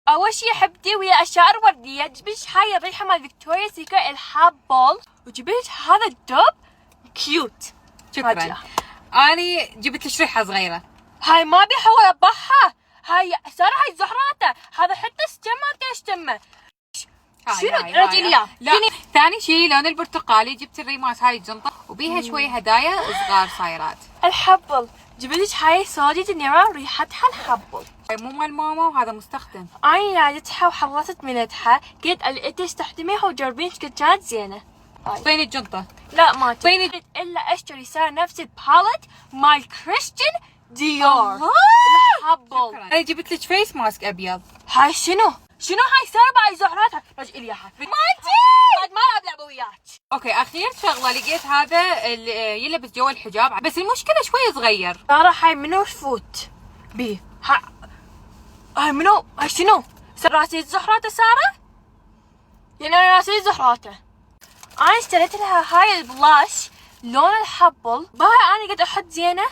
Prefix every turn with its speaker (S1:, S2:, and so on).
S1: اول شي حبتي ويا اشياء ورديه، جبت هاي الريحه مال فيكتوريا سيكريت الحابل، وجبت هذا الدب كيوت.
S2: شكرا. اني جبت لك ريحه صغيره.
S1: هاي ما بيحاول اطبعها، هاي ساره هاي زهراته، هذا حتى استمه كاشتمه. شنو رجعي لي؟
S2: لا ثاني شيء لون البرتقالي، جبت الريماس هاي الجنطه وبيها شوي هدايا صغار صايرات.
S1: الحبل جبت هاي صوجة النيرة ريحتها الحبل،
S2: مو مال ماما وهذا مستخدم.
S1: اني نادتها وحرصت منتها، قلت انت استخدميها وجربين كانت زينه.
S2: اعطيني الجنطه.
S1: لا ما اعطيني الا اشتري صار نفس الباليت مال كريستيان ديور الحبل.
S2: انا جبت لك فيس ماسك ابيض.
S1: هاي شنو هاي ساره باي زهراتها، رجعي لي اياها ما العب وياك.
S2: اوكي اخير شغله لقيت هذا اللي يلبس جوا الحجاب، بس المشكله شوي صغير.
S1: ساره هاي منو فوت بي؟ هاي منو؟ هاي شنو؟ راسي زهراته ساره؟ يعني انا راسي زهراته. انا اشتريت لها هاي البلاش لون الحبل، باي انا قد احط زينه